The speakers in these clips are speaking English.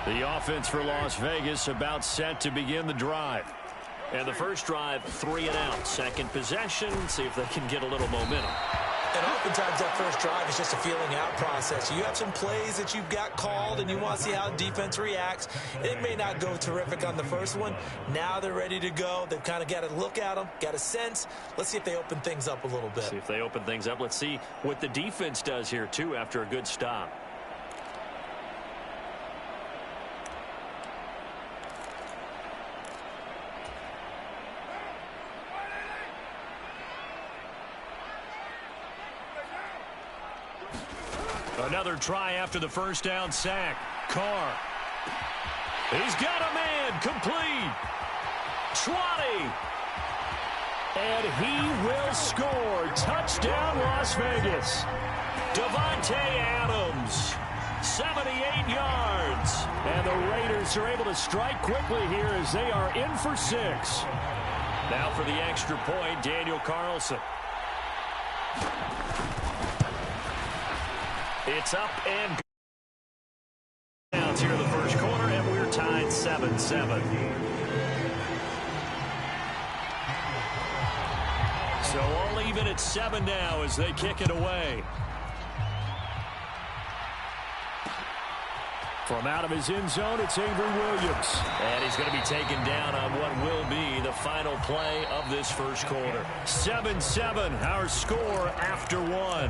The offense for Las Vegas about set to begin the drive. And the first drive, 3 and out. Second possession, see if they can get a little momentum. And oftentimes that first drive is just a feeling out process. You have some plays that you've got called and you want to see how defense reacts. It may not go terrific on the first one. Now they're ready to go. They've kind of got to look at them, got a sense. Let's see if they open things up a little bit. See if they open things up. Let's see what the defense does here, too, after a good stop. Another try after the first down sack. Carr. He's got a man. Complete. 20. And he will score. Touchdown, Las Vegas. Davante Adams. 78 yards. And the Raiders are able to strike quickly here as they are in for 6. Now for the extra point, Daniel Carlson. It's up and down here in the first quarter, and we're tied 7-7. So all even at 7 now as they kick it away. From out of his end zone, it's Avery Williams. And he's going to be taken down on what will be the final play of this first quarter. 7-7, our score after 1.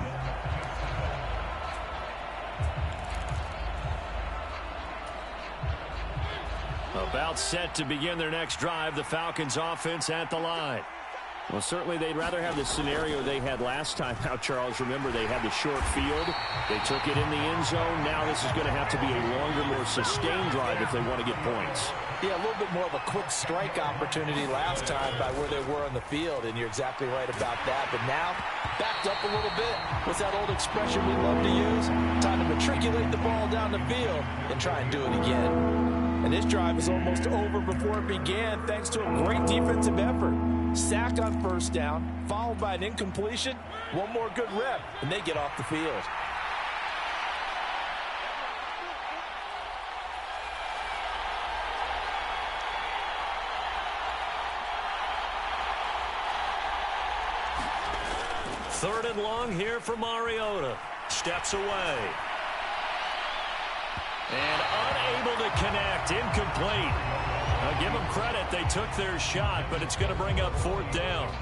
About set to begin their next drive, the Falcons offense at the line. Well, certainly they'd rather have the scenario they had last time out, Charles. Remember, they had the short field. They took it in the end zone. Now this is going to have to be a longer, more sustained drive if they want to get points. Yeah, a little bit more of a quick strike opportunity last time by where they were on the field, and you're exactly right about that. But now, backed up a little bit. What's that old expression we love to use? Time to matriculate the ball down the field and try and do it again. And this drive is almost over before it began thanks to a great defensive effort. Sack on first down, followed by an incompletion. One more good rep, and they get off the field. Third and long here for Mariota. Steps away. And unable to connect. Incomplete. Now give them credit. They took their shot, but it's going to bring up 4th down.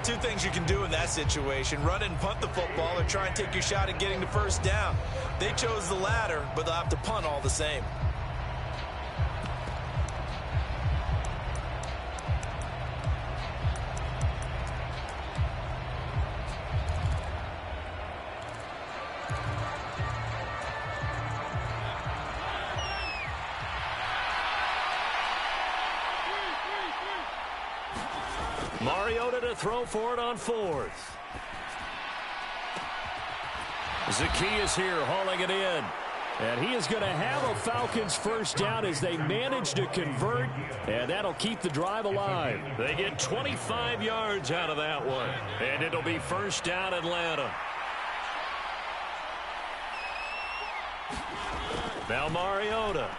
Two things you can do in that situation. Run and punt the football or try and take your shot at getting the first down. They chose the latter, but they'll have to punt all the same. Mariota to throw for it on 4th. Zacchaeus here hauling it in. And he is going to have a Falcons first down as they manage to convert. And that'll keep the drive alive. They get 25 yards out of that one. And it'll be first down Atlanta. Now Mariota.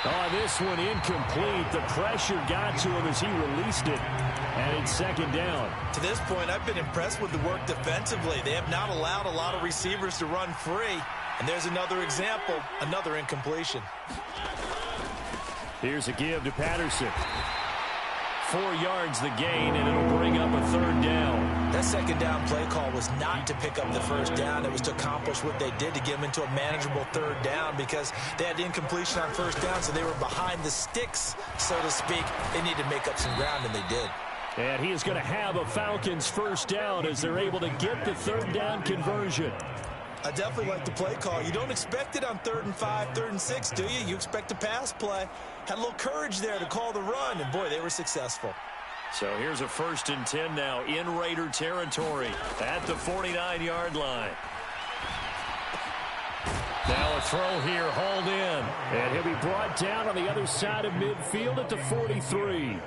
Oh, this one incomplete. The pressure got to him as he released it. And it's 2nd down. To this point, I've been impressed with the work defensively. They have not allowed a lot of receivers to run free. And there's another example, another incompletion. Here's a give to Patterson. 4 yards the gain, and it'll bring up a 3rd down. That 2nd down play call was not to pick up the first down. It was to accomplish what they did to get them into a manageable 3rd down because they had incompletion on first down, so they were behind the sticks, so to speak. They needed to make up some ground, and they did. And he is going to have a Falcons first down as they're able to get the 3rd down conversion. I definitely like the play call. You don't expect it on 3rd and 5, 3rd and 6, do you? You expect a pass play. Had a little courage there to call the run, and boy, they were successful. So here's a 1st and 10 now in Raider territory at the 49-yard line. Now a throw here, hauled in. And he'll be brought down on the other side of midfield at the 43.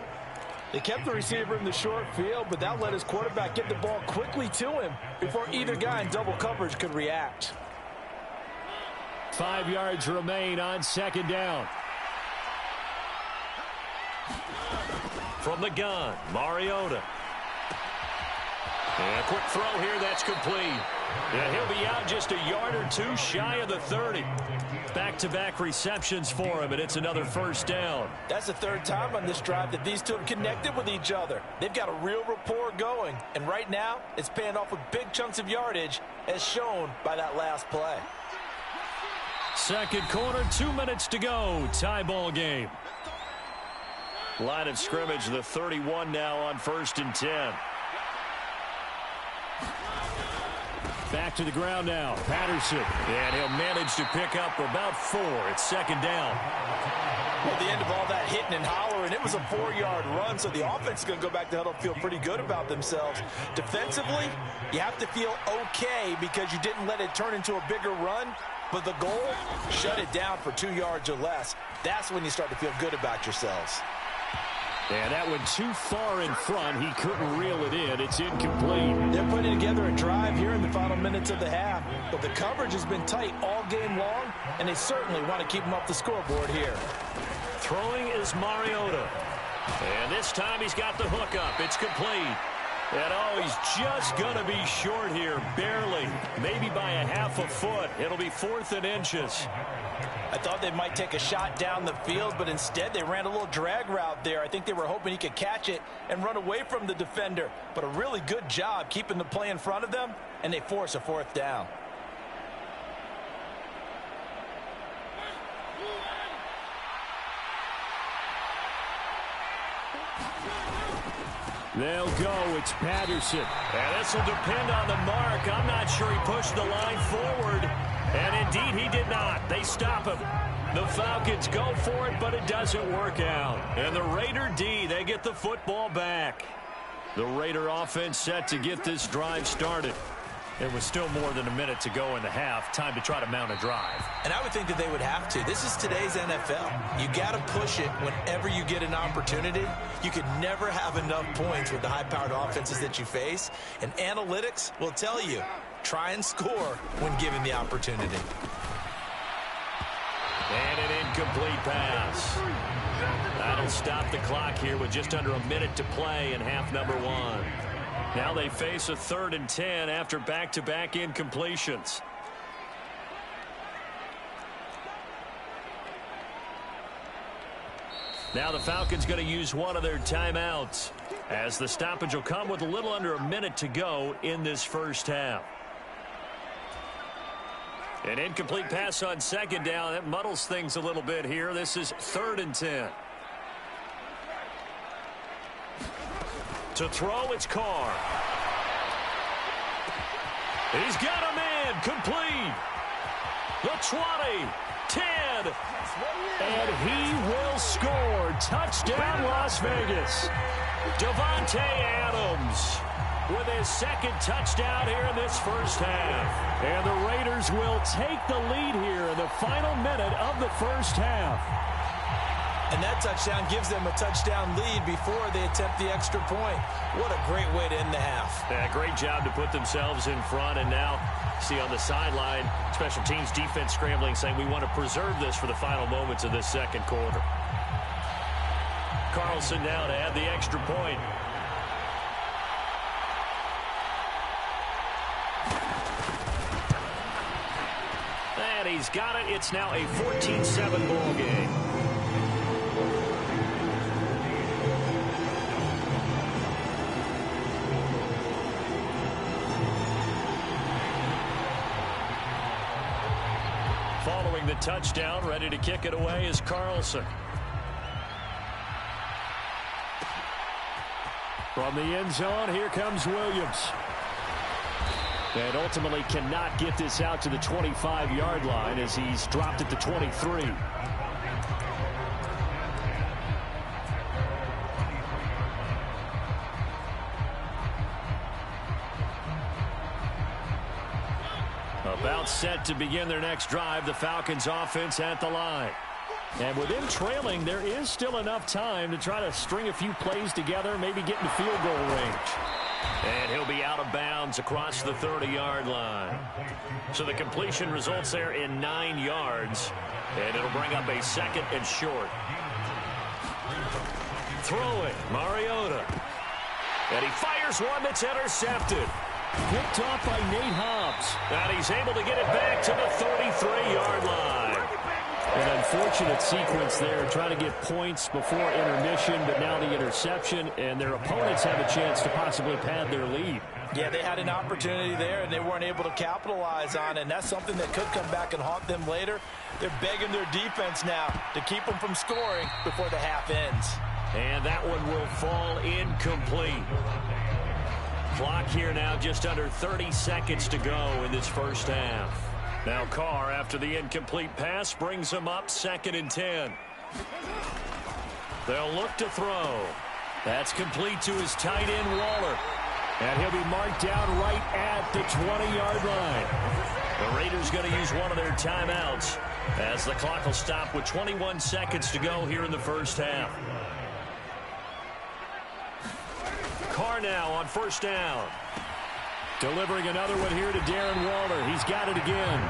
They kept the receiver in the short field, but that let his quarterback get the ball quickly to him before either guy in double coverage could react. 5 yards remain on second down. From the gun, Mariota. And a quick throw here that's complete. Yeah, he'll be out just a yard or two shy of the 30. Back-to-back receptions for him, and it's another first down. That's the third time on this drive that these two have connected with each other. They've got a real rapport going, and right now it's paying off with big chunks of yardage, as shown by that last play. Second quarter, 2 minutes to go. Tie ball game. Line of scrimmage, the 31 now on 1st and 10. Back to the ground now. Patterson. And he'll manage to pick up about 4. It's second down. Well, the end of all that hitting and hollering, it was a 4-yard run, so the offense is going to go back to huddle, feel pretty good about themselves. Defensively, you have to feel okay because you didn't let it turn into a bigger run, but the goal, shut it down for 2 yards or less. That's when you start to feel good about yourselves. And that went too far in front. He couldn't reel it in. It's incomplete. They're putting together a drive here in the final minutes of the half. But the coverage has been tight all game long, and they certainly want to keep them off the scoreboard here. Throwing is Mariota. And this time he's got the hook up. It's complete. And oh, he's just going to be short here. Barely. Maybe by a half a foot. It'll be 4th and inches. I thought they might take a shot down the field, but instead they ran a little drag route there. I think they were hoping he could catch it and run away from the defender. But a really good job keeping the play in front of them, and they force a 4th down. They'll go. It's Patterson. And this will depend on the mark. I'm not sure he pushed the line forward. And indeed he did not. They stop him. The Falcons go for it, but it doesn't work out. And the Raider D, they get the football back. The Raider offense set to get this drive started. It was still more than a minute to go in the half. Time to try to mount a drive. And I would think that they would have to. This is today's NFL. You got to push it whenever you get an opportunity. You can never have enough points with the high-powered offenses that you face. And analytics will tell you, try and score when given the opportunity. And an incomplete pass. That'll stop the clock here with just under a minute to play in half number 1. Now they face a 3rd and 10 after back-to-back incompletions. Now the Falcons going to use one of their timeouts, as the stoppage will come with a little under a minute to go in this first half. An incomplete pass on second down. That muddles things a little bit here. This is 3rd and 10. To throw, it's Carr. He's got a man, complete. The 20, 10, and he will score. Touchdown, Las Vegas. Davante Adams with his second touchdown here in this first half. And the Raiders will take the lead here in the final minute of the first half. And that touchdown gives them a touchdown lead before they attempt the extra point. What a great way to end the half. Yeah, great job to put themselves in front. And now, see on the sideline, special teams defense scrambling, saying we want to preserve this for the final moments of this second quarter. Carlson now to add the extra point. And he's got it. It's now a 14-7 ball game. Following the touchdown, ready to kick it away is Carlson. From the end zone, here comes Williams. And ultimately cannot get this out to the 25-yard line as he's dropped at the 23. About set to begin their next drive, the Falcons offense at the line. And with them trailing, there is still enough time to try to string a few plays together, maybe get into field goal range. And he'll be out of bounds across the 30-yard line. So the completion results there in 9 yards. And it'll bring up a 2nd and short. Throwing, Mariota. And he fires one that's intercepted. Picked off by Nate Hobbs. And he's able to get it back to the 33-yard line. An unfortunate sequence there, trying to get points before intermission, but now the interception, and their opponents have a chance to possibly pad their lead. Yeah, they had an opportunity there, and they weren't able to capitalize on it, and that's something that could come back and haunt them later. They're begging their defense now to keep them from scoring before the half ends. And that one will fall incomplete. Clock here now just under 30 seconds to go in this first half. Now Carr, after the incomplete pass, brings him up 2nd and 10. They'll look to throw. That's complete to his tight end, Waller. And he'll be marked down right at the 20-yard line. The Raiders going to use one of their timeouts as the clock will stop with 21 seconds to go here in the first half. Carr now on 1st down. Delivering another one here to Darren Waller. He's got it again.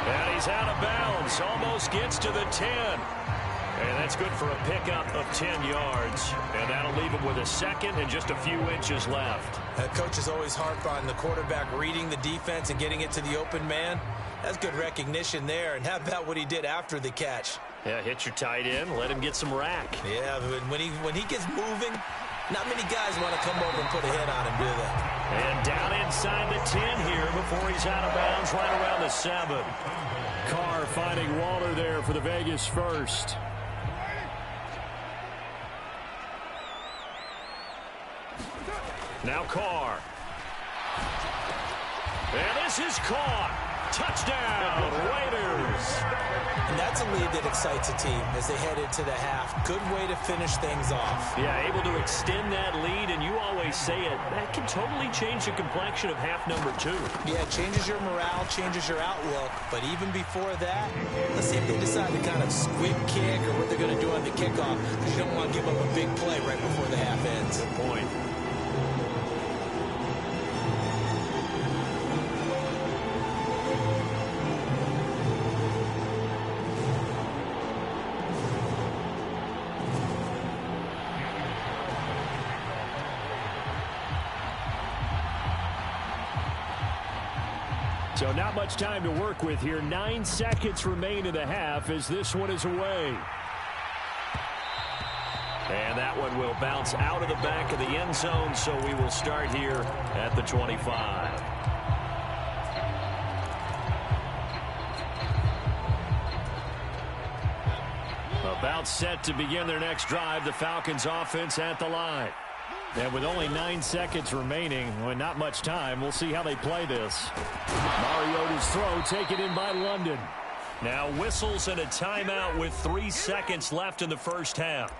And he's out of bounds. Almost gets to the 10. And that's good for a pickup of 10 yards. And that'll leave him with a 2nd and just a few inches left. Coaches always harp on the quarterback reading the defense and getting it to the open man. That's good recognition there. And how about what he did after the catch? Yeah, hit your tight end. Let him get some rack. Yeah, when he gets moving, not many guys want to come over and put a hit on him, do they? And down inside the 10 here before he's out of bounds right around the 7. Carr finding Waller there for the Vegas first. Now Carr. And this is caught. Touchdown, Raiders. And that's a lead that excites a team as they head into the half. Good way to finish things off. Yeah, able to extend that lead, and you always say it, that can totally change the complexion of half number 2. Yeah, it changes your morale, changes your outlook. But even before that, let's see if they decide to kind of squib kick or what they're going to do on the kickoff, because you don't want to give up a big play right before the half ends. Good point. So not much time to work with here. 9 seconds remain in the half as this one is away. And that one will bounce out of the back of the end zone, so we will start here at the 25. About set to begin their next drive, the Falcons offense at the line. And with only 9 seconds remaining, well, not much time, we'll see how they play this. Mariota's throw taken in by London. Now whistles and a timeout with 3 seconds left in the first half.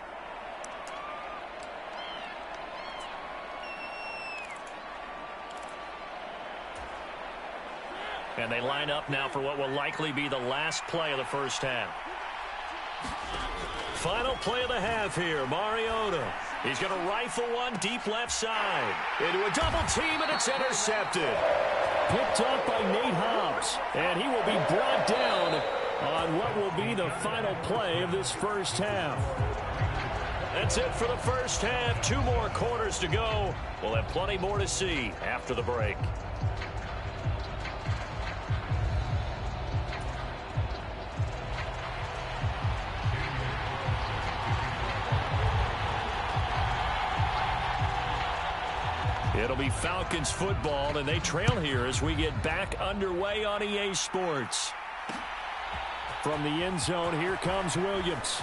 And they line up now for what will likely be the last play of the first half. Final play of the half here, Mariota. He's going to rifle one deep left side. Into a double team, and it's intercepted. Picked off by Nate Hobbs. And he will be brought down on what will be the final play of this first half. That's it for the first half. 2 more quarters to go. We'll have plenty more to see after the break. It'll be Falcons football, and they trail here as we get back underway on EA Sports. From the end zone, here comes Williams.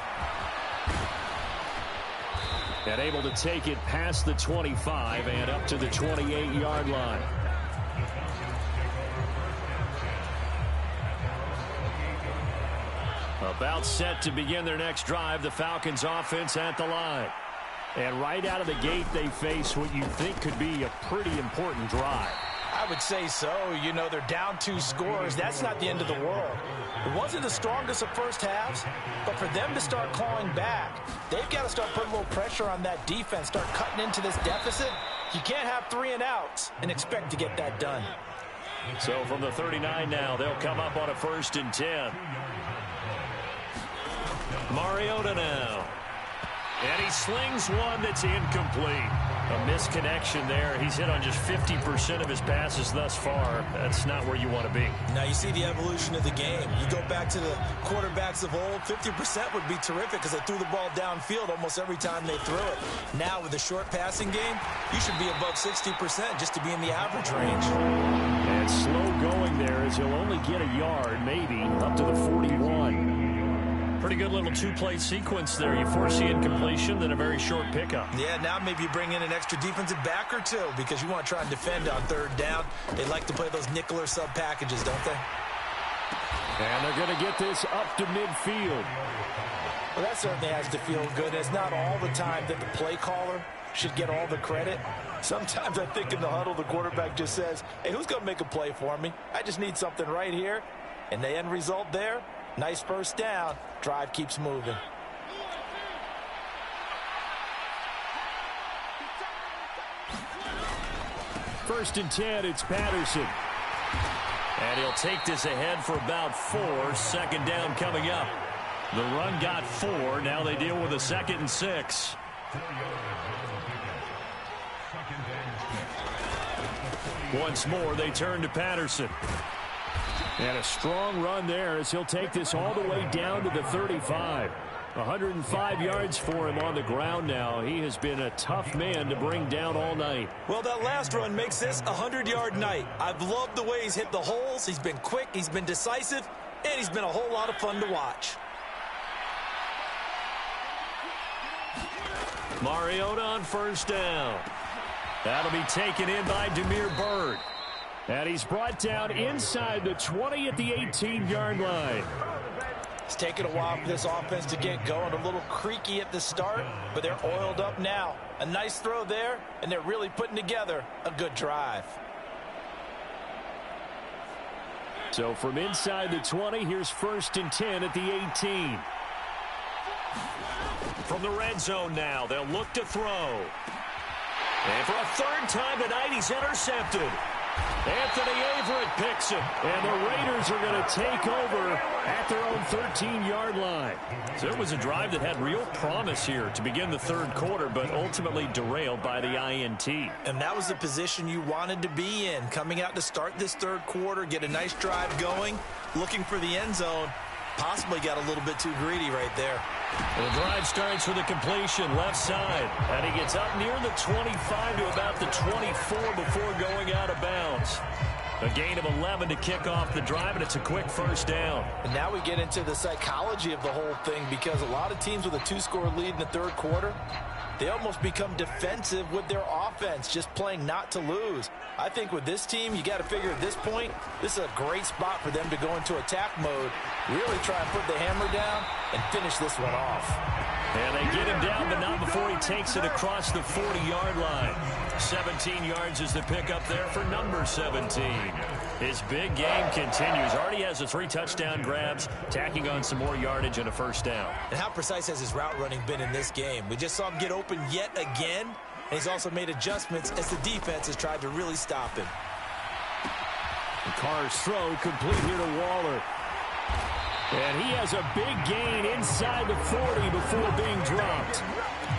And able to take it past the 25 and up to the 28-yard line. About set to begin their next drive, the Falcons offense at the line. And right out of the gate, they face what you think could be a pretty important drive. I would say so. You know, they're down 2 scores. That's not the end of the world. It wasn't the strongest of first halves, but for them to start clawing back, they've got to start putting a little pressure on that defense, start cutting into this deficit, You can't have 3 and outs and expect to get that done. So from the 39 now, they'll come up on a 1st and 10. Mariota now. And he slings one that's incomplete. A misconnection there. He's hit on just 50% of his passes thus far. That's not where you want to be. Now you see the evolution of the game. You go back to the quarterbacks of old, 50% would be terrific because they threw the ball downfield almost every time they threw it. Now with the short passing game, you should be above 60% just to be in the average range. And slow going there as he'll only get a yard, maybe, up to the 41. Pretty good little 2-play sequence there. You force the incompletion, then a very short pickup. Yeah, now maybe you bring in an extra defensive back or two because you want to try and defend on 3rd down. They like to play those nickel or sub packages, don't they? And they're going to get this up to midfield. Well, that certainly has to feel good. It's not all the time that the play caller should get all the credit. Sometimes I think in the huddle, the quarterback just says, hey, who's going to make a play for me? I just need something right here. And the end result there, nice 1st down. Drive keeps moving. First and 10, it's Patterson. And he'll take this ahead for about 4. 2nd down coming up. The run got 4. Now they deal with a 2nd and 6. Once more, they turn to Patterson. And a strong run there as he'll take this all the way down to the 35. 105 yards for him on the ground now. He has been a tough man to bring down all night. Well, that last run makes this a 100-yard night. I've loved the way he's hit the holes. He's been quick, he's been decisive, and he's been a whole lot of fun to watch. Mariota on 1st down. That'll be taken in by Damiere Byrd. And he's brought down inside the 20 at the 18-yard line. It's taken a while for this offense to get going. A little creaky at the start, but they're oiled up now. A nice throw there, and they're really putting together a good drive. So from inside the 20, here's 1st and 10 at the 18. From the red zone now, they'll look to throw. And for a 3rd time tonight, he's intercepted. Anthony Averett picks it, and the Raiders are going to take over at their own 13-yard line. So it was a drive that had real promise here to begin the 3rd quarter, but ultimately derailed by the INT. And that was the position you wanted to be in, coming out to start this 3rd quarter, get a nice drive going, looking for the end zone. Possibly got a little bit too greedy right there. The drive starts with a completion left side, and he gets up near the 25 to about the 24 before going out of bounds. A gain of 11 to kick off the drive, and it's a quick 1st down. And now we get into the psychology of the whole thing, because a lot of teams with a 2-score lead in the 3rd quarter, they almost become defensive with their offense, just playing not to lose. I think with this team, you got to figure at this point, this is a great spot for them to go into attack mode, really try and put the hammer down and finish this one off. And they get him down, but not before he takes it across the 40-yard line. 17 yards is the pickup there for number 17. His big game continues. Already has the 3 touchdown grabs, tacking on some more yardage and a 1st down. And how precise has his route running been in this game? We just saw him get open yet again, and he's also made adjustments as the defense has tried to really stop him. The Carr's throw complete here to Waller. And he has a big gain inside the 40 before being dropped.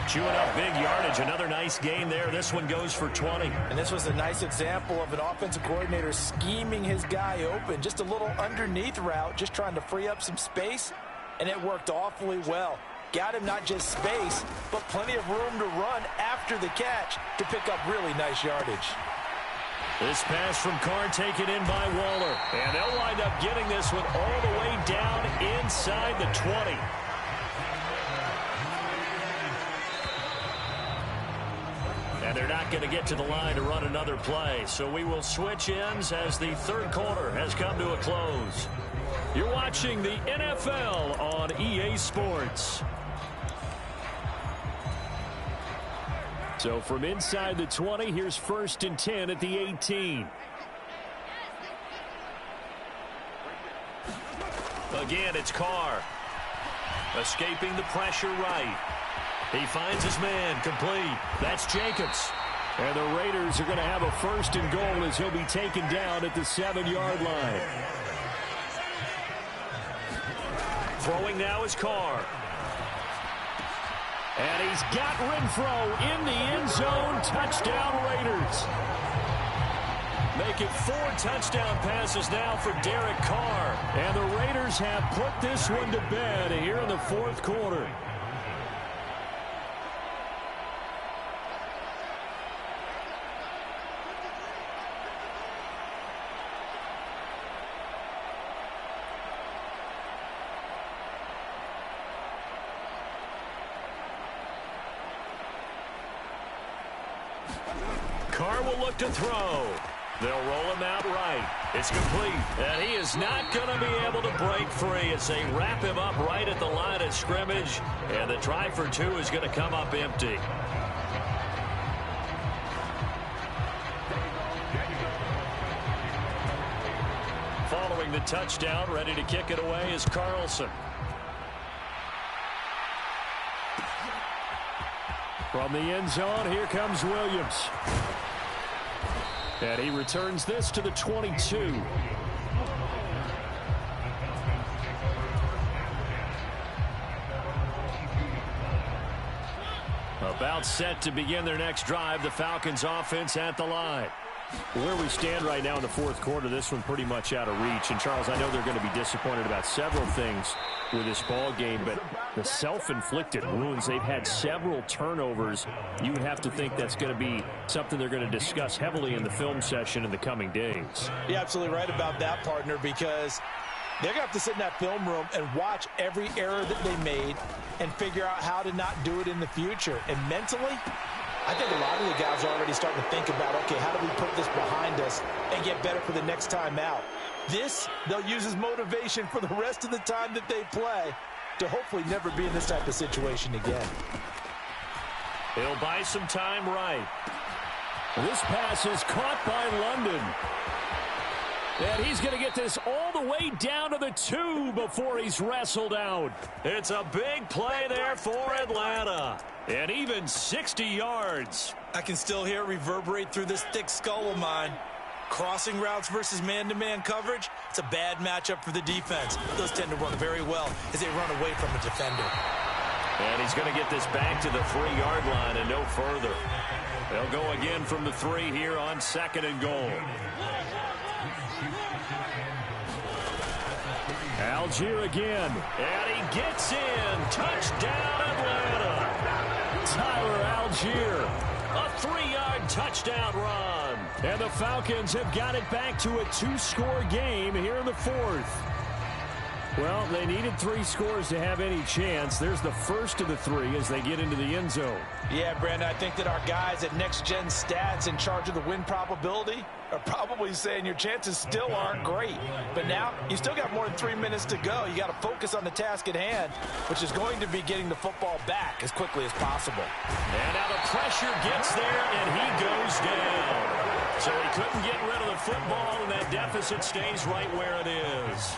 Chewing up big yardage. Another nice gain there. This one goes for 20. And this was a nice example of an offensive coordinator scheming his guy open. Just a little underneath route, just trying to free up some space. And it worked awfully well. Got him not just space, but plenty of room to run after the catch to pick up really nice yardage. This pass from Carr taken in by Waller. And they'll wind up getting this one all the way down inside the 20. And they're not going to get to the line to run another play. So we will switch ends as the 3rd quarter has come to a close. You're watching the NFL on EA Sports. So from inside the 20, here's 1st and 10 at the 18. Again, it's Carr. Escaping the pressure right. He finds his man complete. That's Jacobs. And the Raiders are going to have a 1st and goal as he'll be taken down at the 7-yard line. Throwing now is Carr. And he's got Renfro in the end zone. Touchdown, Raiders. Make it 4 touchdown passes now for Derek Carr. And the Raiders have put this one to bed here in the 4th quarter. Carr will look to throw. They'll roll him out right. It's complete. And he is not going to be able to break free as they wrap him up right at the line of scrimmage. And the try for 2 is going to come up empty. Following the touchdown, ready to kick it away is Carlson. From the end zone, here comes Williams. And he returns this to the 22. About set to begin their next drive, the Falcons offense at the line. Where we stand right now in the 4th quarter, this one pretty much out of reach. And, Charles, I know they're going to be disappointed about several things with this ball game, but the self-inflicted wounds, they've had several turnovers. You would have to think that's going to be something they're going to discuss heavily in the film session in the coming days. You're absolutely right about that, partner, because they're going to have to sit in that film room and watch every error that they made and figure out how to not do it in the future. And mentally, I think a lot of the guys are already starting to think about, okay, how do we put this behind us and get better for the next time out? This, they'll use as motivation for the rest of the time that they play to hopefully never be in this type of situation again. He'll buy some time right. This pass is caught by London. And he's going to get this all the way down to the 2 before he's wrestled out. It's a big play there for Atlanta. And even 60 yards. I can still hear it reverberate through this thick skull of mine. Crossing routes versus man-to-man coverage, it's a bad matchup for the defense. Those tend to work very well as they run away from a defender. And he's going to get this back to the 3-yard line and no further. They'll go again from the 3 here on 2nd and goal. Algier again. And he gets in. Touchdown, Atlanta. Tyler Algier. A 3-yard touchdown run. And the Falcons have got it back to a 2-score game here in the 4th. Well, they needed 3 scores to have any chance. There's the first of the 3 as they get into the end zone. Yeah, Brandon, I think that our guys at Next Gen Stats in charge of the win probability are probably saying your chances still aren't great. But now, you still got more than 3 minutes to go. You got to focus on the task at hand, which is going to be getting the football back as quickly as possible. And now the pressure gets there, and he goes down. So he couldn't get rid of the football, and that deficit stays right where it is.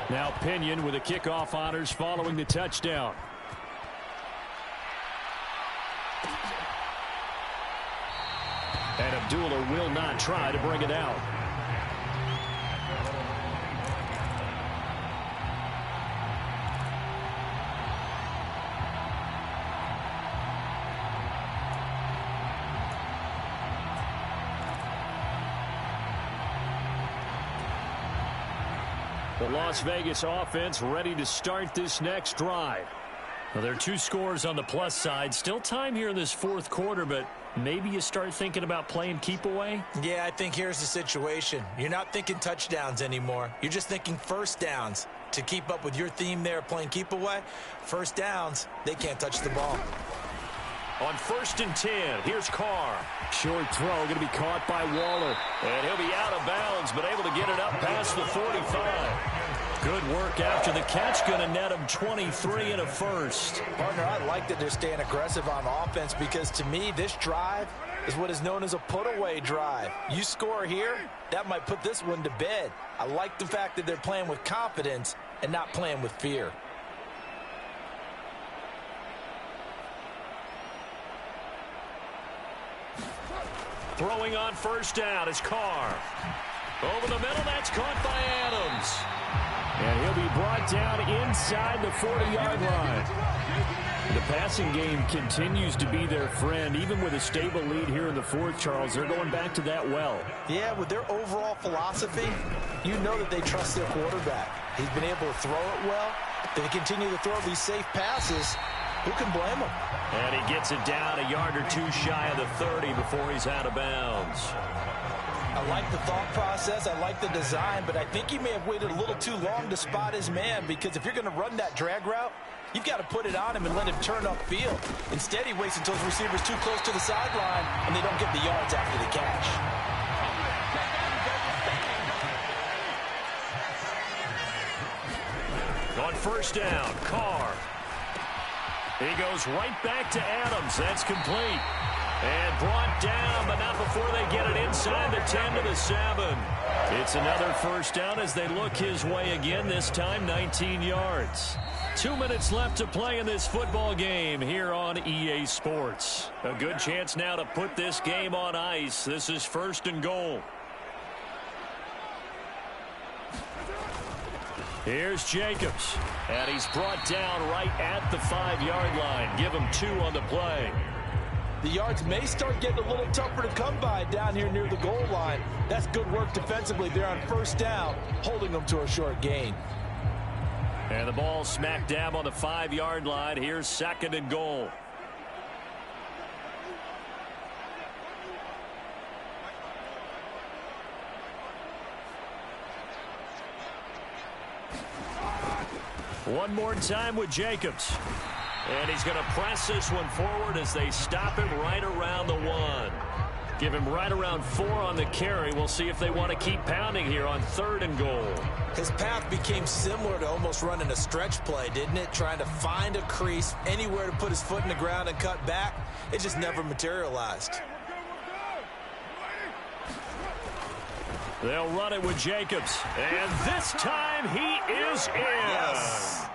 Now Pinion with the kickoff honors following the touchdown. And Abdullah will not try to bring it out. The Las Vegas offense ready to start this next drive. Well, there are 2 scores on the plus side. Still time here in this 4th quarter, but maybe you start thinking about playing keep away? Yeah, I think here's the situation. You're not thinking touchdowns anymore. You're just thinking first downs. To keep up with your theme there, playing keep away, first downs, they can't touch the ball. On 1st and 10, here's Carr. Short throw going to be caught by Waller. And he'll be out of bounds, but able to get it up past the 45. Good work after the catch. Going to net him 23 and a first. Partner, I like that they're staying aggressive on offense because to me, this drive is what is known as a put-away drive. You score here, that might put this one to bed. I like the fact that they're playing with confidence and not playing with fear. Throwing on first down is Carr. Over the middle, that's caught by Adams. And he'll be brought down inside the 40-yard line. The passing game continues to be their friend. Even with a stable lead here in the fourth, Charles, they're going back to that well. Yeah, with their overall philosophy, you know that they trust their quarterback. He's been able to throw it well. They continue to throw these safe passes. Who can blame him? And he gets it down a yard or two shy of the 30 before he's out of bounds. I like the thought process. I like the design, but I think he may have waited a little too long to spot his man, because if you're going to run that drag route, you've got to put it on him and let him turn upfield. Instead, he waits until his receiver's too close to the sideline, and they don't get the yards after the catch. On first down, Carr. He goes right back to Adams. That's complete. And brought down, but not before they get it inside the 10 to the 7. It's another first down as they look his way again, this time 19 yards. 2 minutes left to play in this football game here on EA Sports. A good chance now to put this game on ice. This is first and goal. Here's Jacobs, and he's brought down right at the 5-yard line. Give him 2 on the play. The yards may start getting a little tougher to come by down here near the goal line. That's good work defensively there on first down, holding them to a short gain. And the ball smack dab on the 5-yard line. Here's second and goal. One more time with Jacobs. And he's going to press this one forward as they stop him right around the 1. Give him right around 4 on the carry. We'll see if they want to keep pounding here on third and goal. His path became similar to almost running a stretch play, didn't it? Trying to find a crease, anywhere to put his foot in the ground and cut back. It just never materialized. They'll run it with Jacobs. And this time he is in. Yes.